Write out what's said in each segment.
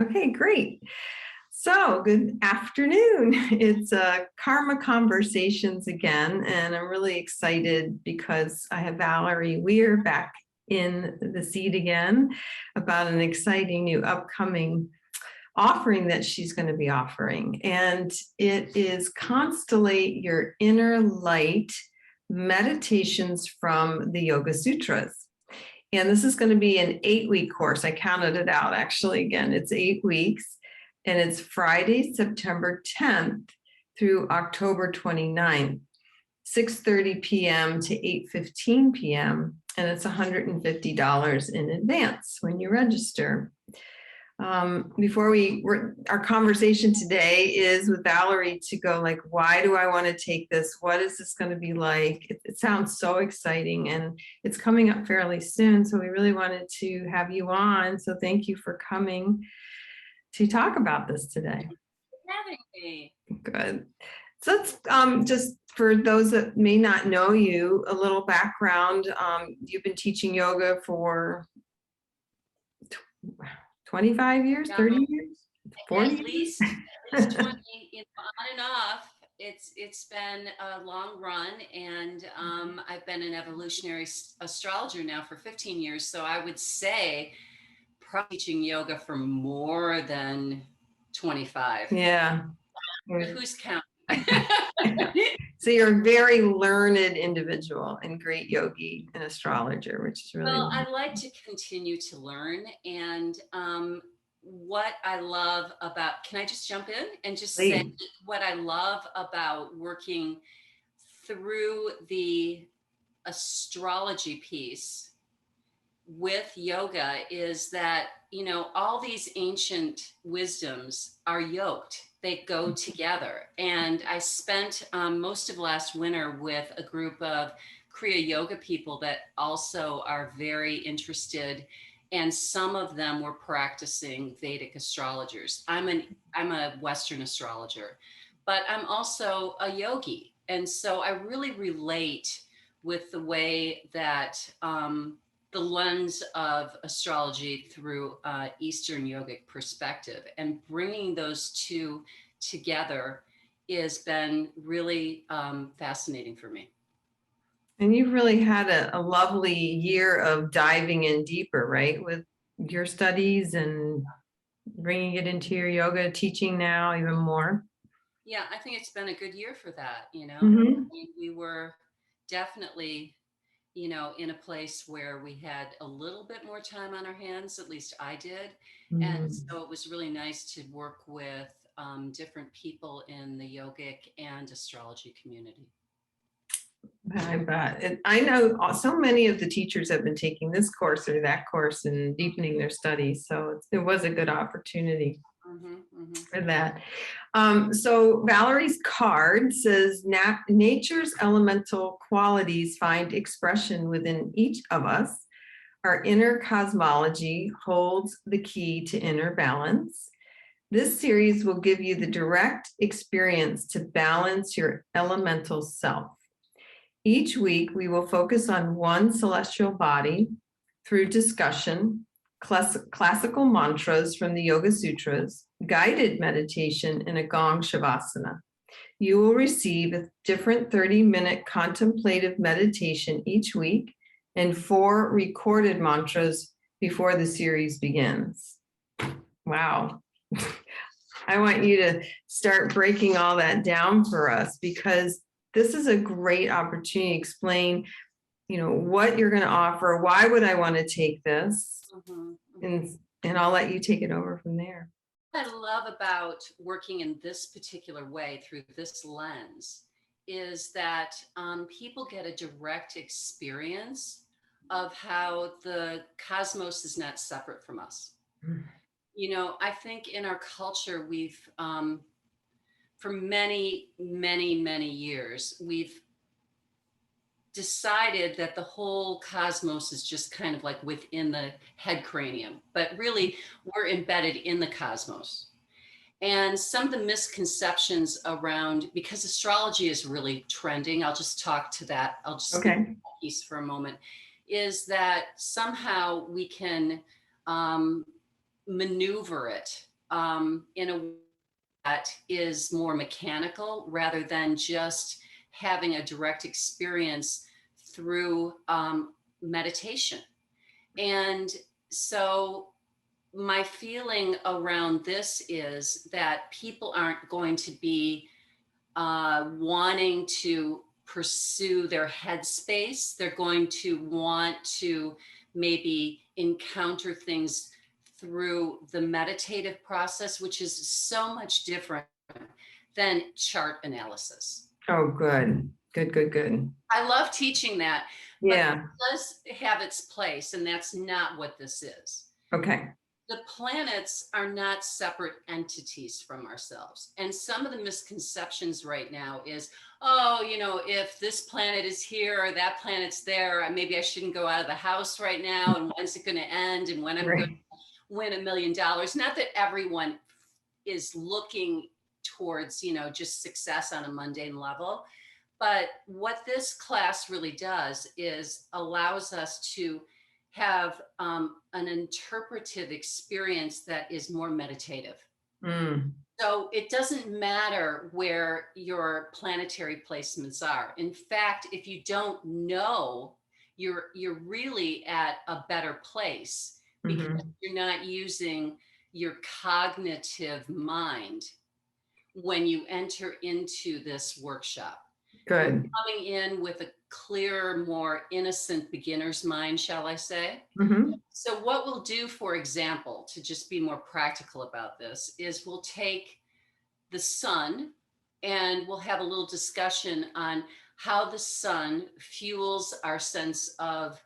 Okay, great. So, good afternoon. It's Karma Conversations again, and I'm really excited because I have Valerie Weir back in the seat again about an exciting new upcoming offering that she's going to be offering. And it is Constellate Your Inner Light Meditations from the Yoga Sutras. And this is going to be an 8-week course. I counted it out actually again. It's 8 weeks, and it's Friday, September 10th through October 29th, 6:30 p.m. to 8:15 p.m. And it's $150 in advance when you register. Our conversation today is with Valerie to go like, why do I want to take this? What is this going to be like? It sounds so exciting, and it's coming up fairly soon. So we really wanted to have you on. So thank you for coming to talk about this today. Having me. Good. So let's just for those that may not know you, a little background. You've been teaching yoga for 25 years, 30 years, 40 at least 20, on and off. It's been a long run, and I've been an evolutionary astrologer now for 15 years. So I would say probably teaching yoga for more than 25. Yeah. But who's counting? So you're a very learned individual and great yogi and astrologer, which is really well. I like to continue to learn, and what I love about, can I just jump in and just say what I love about working through the astrology piece with yoga is that, all these ancient wisdoms are yoked. They go together. And I spent most of last winter with a group of Kriya yoga people that also are very interested, and some of them were practicing Vedic astrologers. I'm a Western astrologer, but I'm also a yogi. And so I really relate with the way that the lens of astrology through Eastern yogic perspective, and bringing those two together has been really fascinating for me. And you've really had a lovely year of diving in deeper, right? With your studies and bringing it into your yoga teaching now even more. Yeah, I think it's been a good year for that. Mm-hmm. I mean, we were definitely, in a place where we had a little bit more time on our hands, at least I did. Mm-hmm. And so it was really nice to work with different people in the yogic and astrology community. I bet. I know so many of the teachers have been taking this course or that course and deepening their studies. So it was a good opportunity for that. So Valerie's card says, nature's elemental qualities find expression within each of us. Our inner cosmology holds the key to inner balance. This series will give you the direct experience to balance your elemental self. Each week, we will focus on one celestial body through discussion, classical mantras from the Yoga Sutras, guided meditation, and a gong shavasana. You will receive a different 30-minute contemplative meditation each week and 4 recorded mantras before the series begins. Wow. I want you to start breaking all that down for us, because this is a great opportunity to explain, what you're going to offer. Why would I want to take this? And I'll let you take it over from there. What I love about working in this particular way through this lens is that people get a direct experience of how the cosmos is not separate from us. I think in our culture, we've for many, many, many years, we've decided that the whole cosmos is just kind of like within the head cranium, but really we're embedded in the cosmos. And some of the misconceptions around, because astrology is really trending, I'll just talk to that. I'll just Okay. that piece for a moment, is that somehow we can maneuver it in a way that is more mechanical rather than just having a direct experience through meditation. And so my feeling around this is that people aren't going to be wanting to pursue their headspace. They're going to want to maybe encounter things through the meditative process, which is so much different than chart analysis. Oh, good. Good. I love teaching that, but Yeah. it does have its place, and that's not what this is. Okay. The planets are not separate entities from ourselves. And some of the misconceptions right now is, oh, if this planet is here or that planet's there, maybe I shouldn't go out of the house right now. And when's it going to end? And when I'm going to win $1 million? Not that everyone is looking towards, just success on a mundane level. But what this class really does is allows us to have an interpretive experience that is more meditative. So it doesn't matter where your planetary placements are. In fact, if you don't know, you're really at a better place because you're not using your cognitive mind when you enter into this workshop. Good. You're coming in with a clearer, more innocent beginner's mind, shall I say. So what we'll do, for example, to just be more practical about this, is we'll take the sun and we'll have a little discussion on how the sun fuels our sense of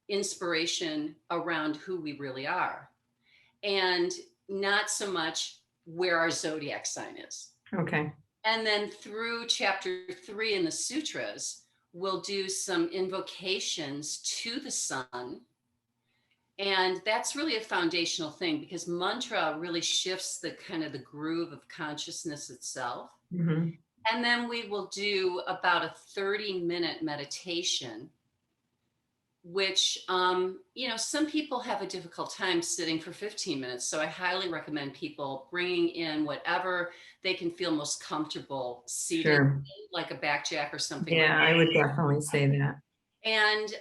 inspiration around who we really are, and not so much where our zodiac sign is. Okay. And then through chapter 3 in the sutras, we'll do some invocations to the sun. And that's really a foundational thing because mantra really shifts the kind of the groove of consciousness itself. And then we will do about a 30-minute meditation, which, some people have a difficult time sitting for 15 minutes. So I highly recommend people bringing in whatever they can feel most comfortable seated, like a back jack or something. Yeah, I would definitely say that. And,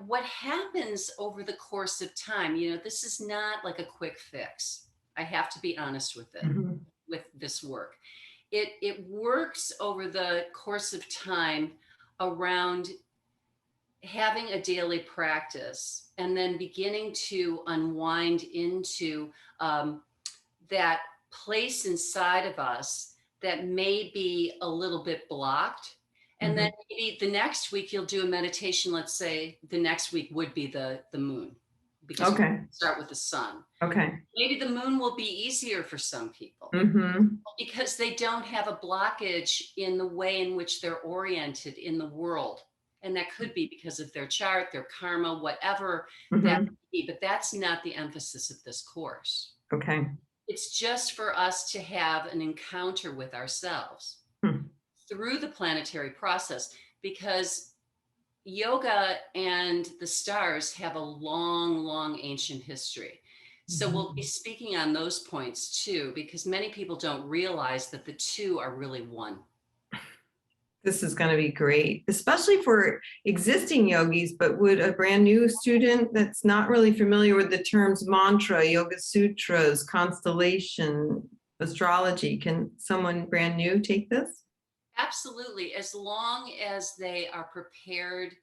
what happens over the course of time, this is not like a quick fix. I have to be honest with it, with this work. It works over the course of time around having a daily practice and then beginning to unwind into that place inside of us that may be a little bit blocked. And then maybe the next week you'll do a meditation. Let's say the next week would be the moon, because we start with the sun. Okay. Maybe the moon will be easier for some people because they don't have a blockage in the way in which they're oriented in the world. And that could be because of their chart, their karma, whatever that could be. But that's not the emphasis of this course. Okay. It's just for us to have an encounter with ourselves through the planetary process, because yoga and the stars have a long ancient history. So we'll be speaking on those points too, because many people don't realize that the two are really one. This is going to be great, especially for existing yogis, but would a brand new student that's not really familiar with the terms mantra, Yoga Sutras, constellation, astrology, can someone brand new take this? Absolutely, as long as they are prepared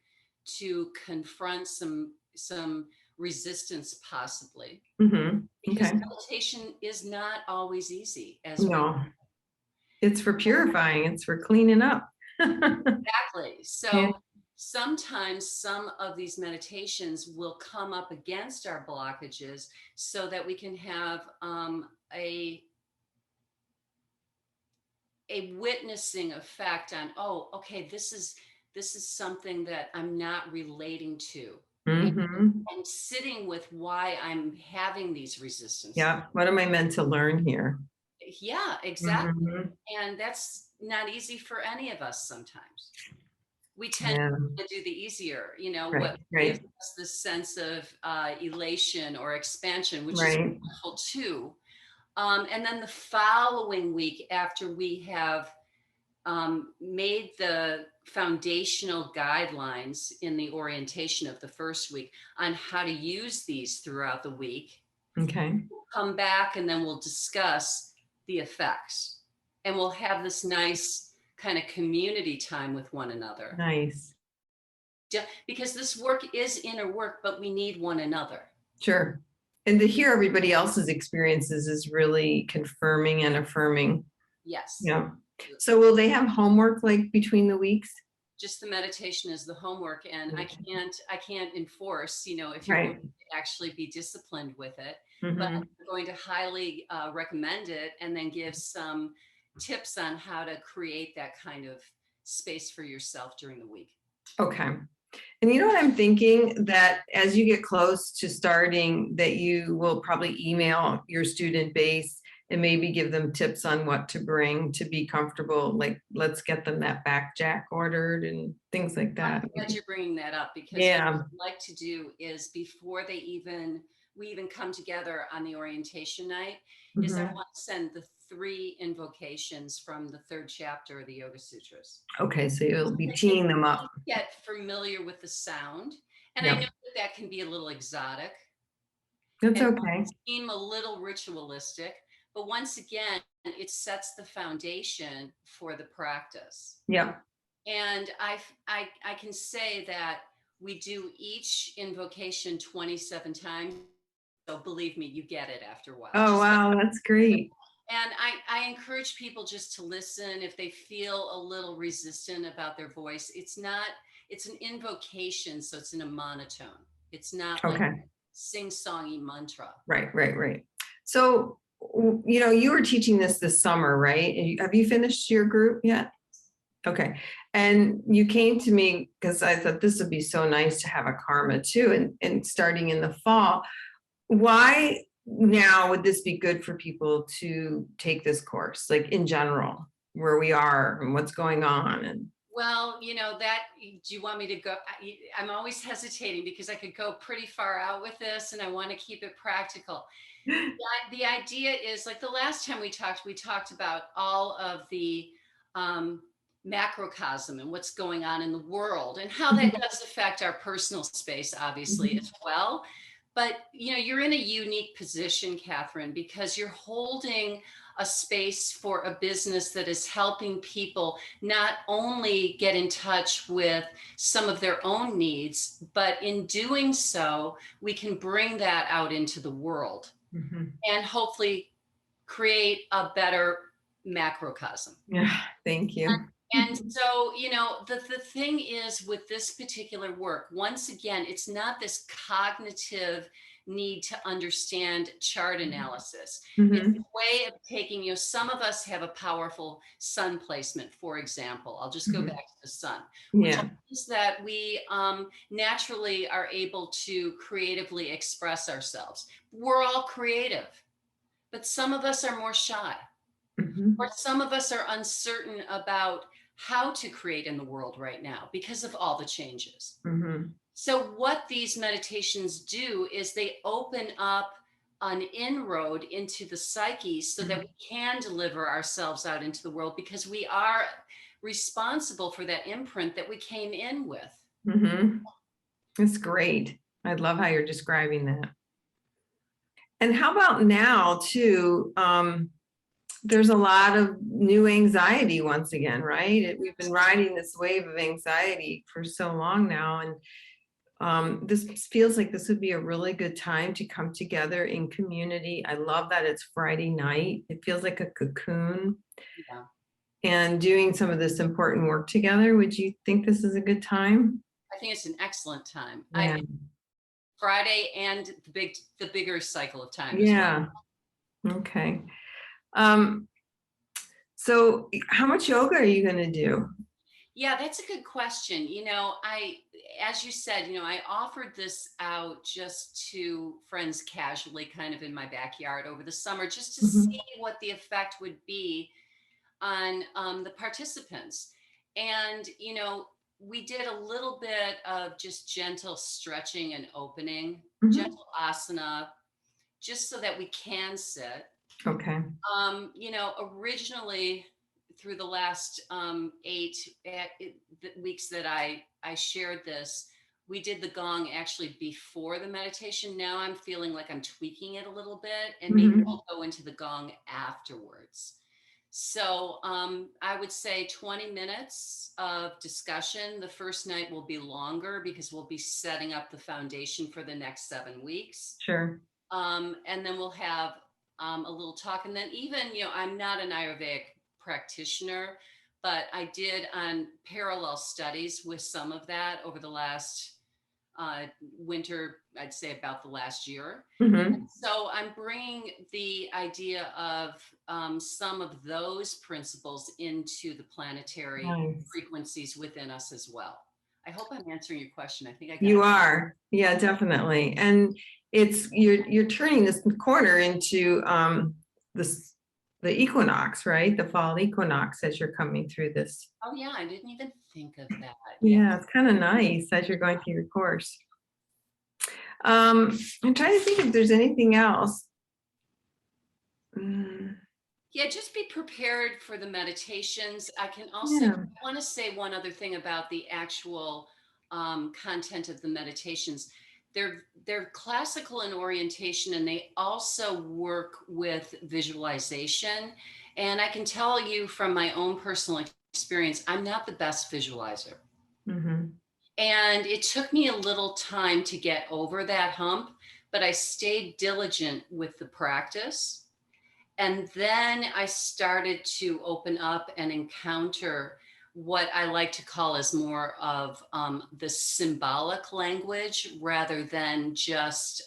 to confront some resistance, possibly. Because meditation is not always easy. It's for purifying, it's for cleaning up. Exactly. So sometimes some of these meditations will come up against our blockages so that we can have a witnessing effect on, oh, okay, this is something that I'm not relating to. And sitting with why I'm having these resistances. Yeah, what am I meant to learn here? Yeah, exactly. And that's not easy for any of us sometimes. We tend to do the easier, what gives us this sense of elation or expansion, which is wonderful too. And then the following week, after we have made the foundational guidelines in the orientation of the first week on how to use these throughout the week, we'll come back and then we'll discuss the effects. And we'll have this nice kind of community time with one another. Nice. Because this work is inner work, but we need one another. Sure. And to hear everybody else's experiences is really confirming and affirming. Yes. Yeah. So will they have homework like between the weeks? Just the meditation is the homework, and I can't enforce, if you're going to actually be disciplined with it. But I'm going to highly recommend it, and then give some tips on how to create that kind of space for yourself during the week. Okay. And you know what I'm thinking, that as you get close to starting, that you will probably email your student base and maybe give them tips on what to bring to be comfortable. Like, let's get them that back jack ordered and things like that. I'm glad you're bringing that up, because what I'd like to do is, before we even come together on the orientation night, is I want to send the 3 invocations from the 3rd chapter of the Yoga Sutras. Okay, so you'll be teeing them up. Get familiar with the sound. And I know that can be a little exotic. That's okay. Seem a little ritualistic, but once again, it sets the foundation for the practice. Yeah. And I can say that we do each invocation 27 times. So believe me, you get it after a while. Oh, wow, that's great. And I encourage people just to listen if they feel a little resistant about their voice. It's an invocation, so it's in a monotone. It's not like a sing-songy mantra. Right. So, you were teaching this summer, right? Have you finished your group yet? Okay. And you came to me because I thought this would be so nice to have a karma too, and starting in the fall. Why now would this be good for people to take this course, like in general, where we are and what's going on? And well, do you want me to go? I'm always hesitating because I could go pretty far out with this, and I want to keep it practical. The idea is, like the last time we talked about all of the macrocosm and what's going on in the world, and how that does affect our personal space, obviously, as well. But, you're in a unique position, Katherine, because you're holding a space for a business that is helping people not only get in touch with some of their own needs, but in doing so, we can bring that out into the world and hopefully create a better macrocosm. Yeah, thank you. And so, the thing is with this particular work, once again, it's not this cognitive need to understand chart analysis. It's a way of taking, some of us have a powerful sun placement, for example. I'll just go back to the sun, which means that we naturally are able to creatively express ourselves. We're all creative, but some of us are more shy. Or some of us are uncertain about how to create in the world right now because of all the changes. So what these meditations do is they open up an inroad into the psyche so that we can deliver ourselves out into the world, because we are responsible for that imprint that we came in with. That's great. I love how you're describing that. And how about now too? There's a lot of new anxiety once again, right? We've been riding this wave of anxiety for so long now. And this feels like this would be a really good time to come together in community. I love that it's Friday night. It feels like a cocoon. Yeah. And doing some of this important work together. Would you think this is a good time? I think it's an excellent time. Yeah. Friday and the bigger cycle of time. Yeah. As well. Okay. So how much yoga are you going to do? Yeah, that's a good question. As you said, I offered this out just to friends casually, kind of in my backyard over the summer, just to see what the effect would be on the participants. And, we did a little bit of just gentle stretching and opening, Mhm. gentle asana, just so that we can sit. Okay. Originally through the last 8 weeks that I shared this, we did the gong actually before the meditation. Now I'm feeling like I'm tweaking it a little bit, and maybe Mhm. we'll go into the gong afterwards. So I would say 20 minutes of discussion. The first night will be longer because we'll be setting up the foundation for the next 7 weeks. Sure. And then we'll have a little talk. And then even, I'm not an Ayurvedic practitioner, but I did on parallel studies with some of that over the last winter, I'd say about the last year. Mhm. So I'm bringing the idea of some of those principles into the planetary Nice. frequencies within us as well. I hope I'm answering your question. I think I got You it. are. Yeah, definitely. And you're turning this corner into this the equinox, right? The fall equinox as you're coming through this. Oh yeah, I didn't even think of that. Yeah. Yeah, it's kind of nice as you're going through your course. I'm trying to think if there's anything else. Mm, Yeah, just be prepared for the meditations. I can also yeah. want to say one other thing about the actual content of the meditations. They're classical in orientation, and they also work with visualization. And I can tell you from my own personal experience, I'm not the best visualizer. Mhm. And it took me a little time to get over that hump, but I stayed diligent with the practice. And then I started to open up and encounter what I like to call as more of the symbolic language rather than just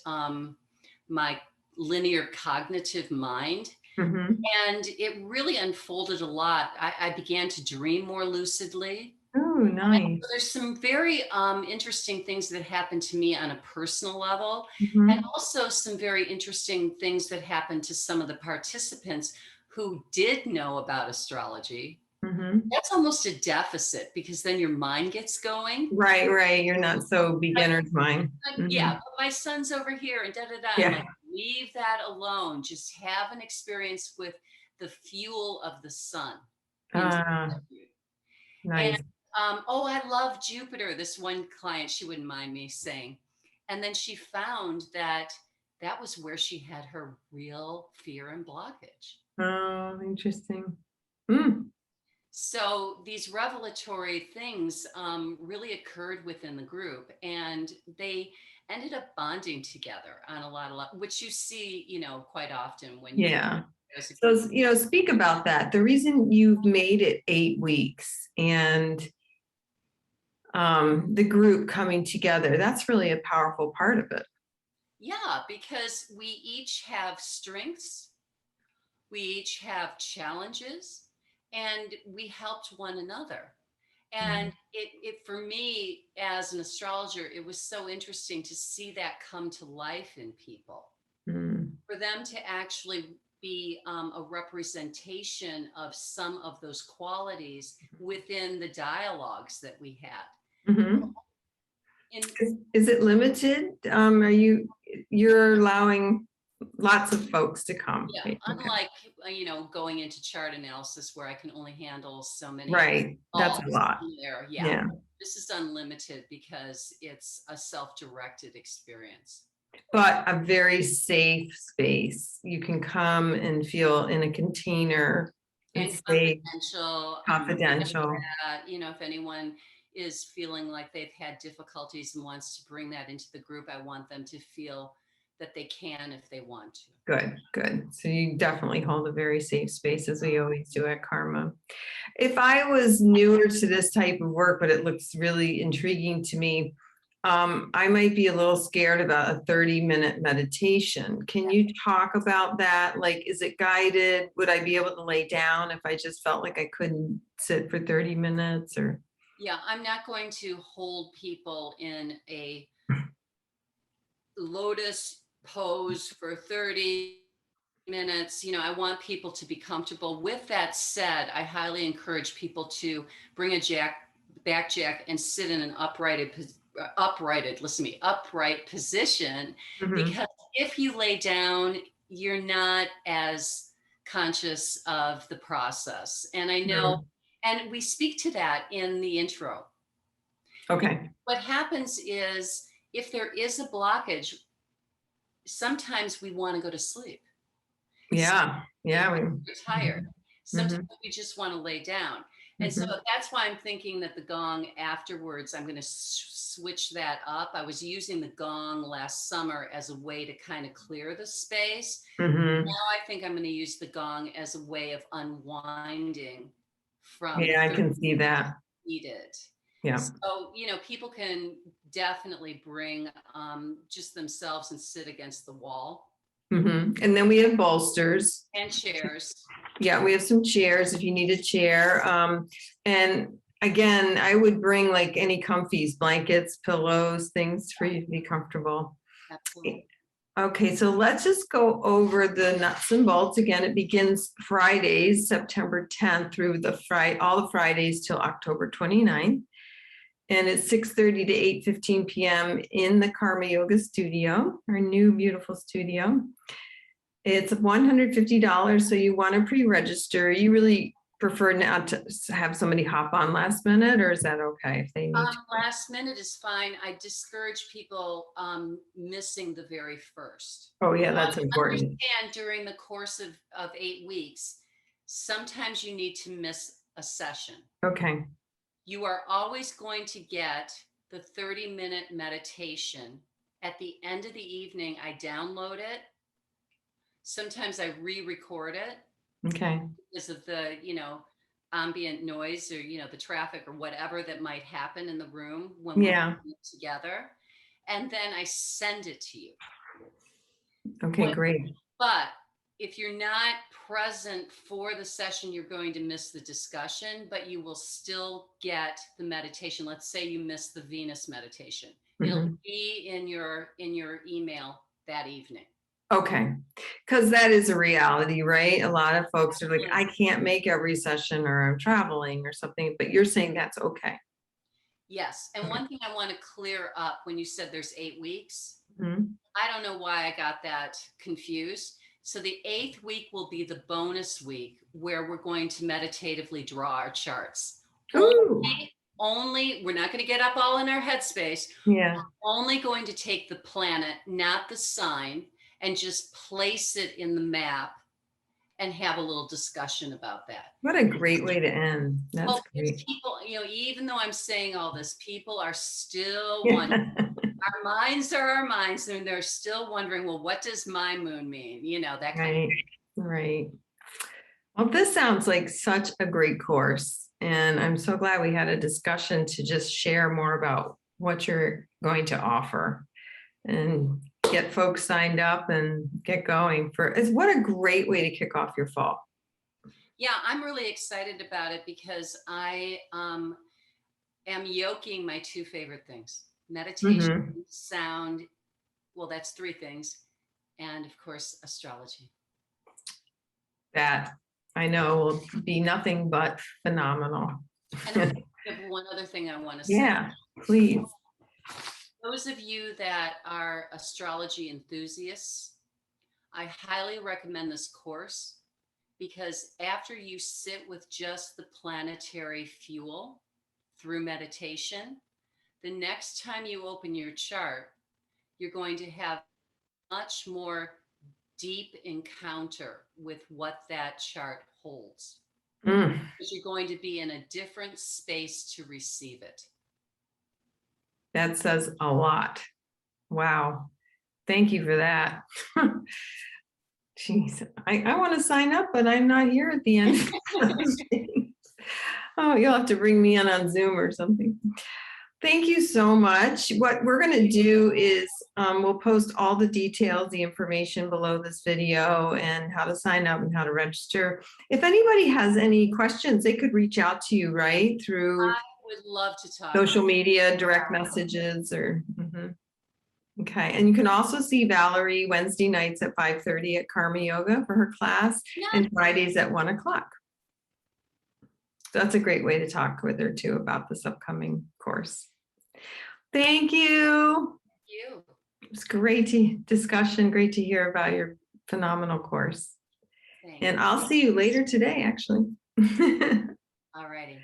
my linear cognitive mind. Mhm. And it really unfolded a lot. I began to dream more lucidly. Oh, nice. So there's some very interesting things that happened to me on a personal level, and Mhm. also some very interesting things that happened to some of the participants who did know about astrology. Mhm. That's almost a deficit because then your mind gets going. Right, right. You're not so beginner's mind. Yeah, Mhm. but my son's over here and da da da. I'm Yeah. like, leave that alone. Just have an experience with the fuel of the sun inside Ah, of you. And nice. oh, I love Jupiter. This one client, she wouldn't mind me saying. And then she found that that was where she had her real fear and blockage. Oh, interesting. Mm. So these revelatory things really occurred within the group, and they ended up bonding together on a lot, which you see, quite often when you Yeah. as a group. So, speak about that. The reason you've made it 8 weeks and the group coming together, that's really a powerful part of it. Yeah, because we each have strengths, we each have challenges, and we helped one another. And Mhm. it for me as an astrologer, it was so interesting to see that come to life in people, Mm. for them to actually be a representation of some of those qualities within the dialogues that we had. Mhm. And Is it limited? You're allowing lots of folks to come. yeah, Right? Okay. unlike going into chart analysis where I can only handle so many Right. That's a balls lot. in there. Yeah, Yeah. this is unlimited because it's a self-directed experience. But a very safe space. You can come and feel in a container and And safe, confidential. confidential. If anyone is feeling like they've had difficulties and wants to bring that into the group, I want them to feel that they can if they want to. Good, good. So you definitely hold a very safe space as we always do at Karma. If I was newer to this type of work, but it looks really intriguing to me, I might be a little scared about a 30-minute meditation. Can you talk about that? Like, is it guided? Would I be able to lay down if I just felt like I couldn't sit for 30 minutes or? Yeah, I'm not going to hold people in a lotus pose for 30 minutes. I want people to be comfortable. With that said, I highly encourage people to bring a back jack and sit in an upright position, because if you lay down, you're not as conscious of the process. And I know, and we speak to that in the intro. Okay. What happens is, if there is a blockage, sometimes we want to go to sleep. Yeah. Yeah. We're tired. Sometimes we just want to lay down. And so that's why I'm thinking that the gong afterwards, I'm going to switch that up. I was using the gong last summer as a way to kind of clear the space. Now I think I'm going to use the gong as a way of unwinding from. Yeah, I can see that. Needed. Yeah. So, you know, people can definitely bring just themselves and sit against the wall. And then we have bolsters. And chairs. Yeah, we have some chairs if you need a chair. And again, I would bring like any comfies, blankets, pillows, things for you to be comfortable. Absolutely. Okay, so let's just go over the nuts and bolts again. It begins Fridays, September 10th through all the Fridays till October 29th. And it's 6:30 to 8:15 p.m. in the Karma Yoga studio, our new beautiful studio. It's $150, so you want to pre-register. You really prefer not to have somebody hop on last minute, or is that okay if they need to? Last minute is fine. I discourage people missing the very first. Oh yeah, that's important. Understand, during the course of 8 weeks, sometimes you need to miss a session. Okay. You are always going to get the 30-minute meditation. At the end of the evening, I download it. Sometimes I re-record it. Okay. Because of the, you know, ambient noise, or, you know, the traffic or whatever that might happen in the room when we're together. And then I send it to you. Okay, great. But if you're not present for the session, you're going to miss the discussion, but you will still get the meditation. Let's say you miss the Venus meditation. It'll be in your email that evening. Okay, because that is a reality, right? A lot of folks are like, I can't make every session, or I'm traveling or something, but you're saying that's okay. Yes. And one thing I want to clear up, when you said there's 8 weeks, I don't know why I got that confused. So the 8th week will be the bonus week, where we're going to meditatively draw our charts. Only, we're not going to get up all in our headspace. Yeah. We're only going to take the planet, not the sign, and just place it in the map and have a little discussion about that. What a great way to end. That's great. People, you know, even though I'm saying all this, people are still wondering. Our minds are our minds, and they're still wondering, well, what does my moon mean? You know, that kind of thing. Right. Well, this sounds like such a great course. And I'm so glad we had a discussion to just share more about what you're going to offer and get folks signed up and get going what a great way to kick off your fall. Yeah, I'm really excited about it, because I am yoking my 2 favorite things: meditation, sound. Well, that's 3 things. And of course, astrology. That I know will be nothing but phenomenal. And I have one other thing I want to say. Yeah, please. Those of you that are astrology enthusiasts, I highly recommend this course, because after you sit with just the planetary fuel through meditation, the next time you open your chart, you're going to have much more deep encounter with what that chart holds. Because you're going to be in a different space to receive it. That says a lot. Wow. Thank you for that. Jeez, I want to sign up, but I'm not here at the end. Oh, you'll have to bring me in on Zoom or something. Thank you so much. What we're going to do is we'll post all the details, the information below this video, and how to sign up and how to register. If anybody has any questions, they could reach out to you, right? Through I would love to talk. Social media, direct messages, or okay. And you can also see Valerie Wednesday nights at 5:30 at Karma Yoga for her class, and Fridays at 1 o'clock. that's a great way to talk with her too about this upcoming course. Thank you. You. It was great discussion. Great to hear about your phenomenal course. Thanks. And I'll see you later today, actually. Alrighty.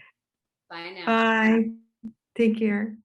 Bye now. Bye. Take care.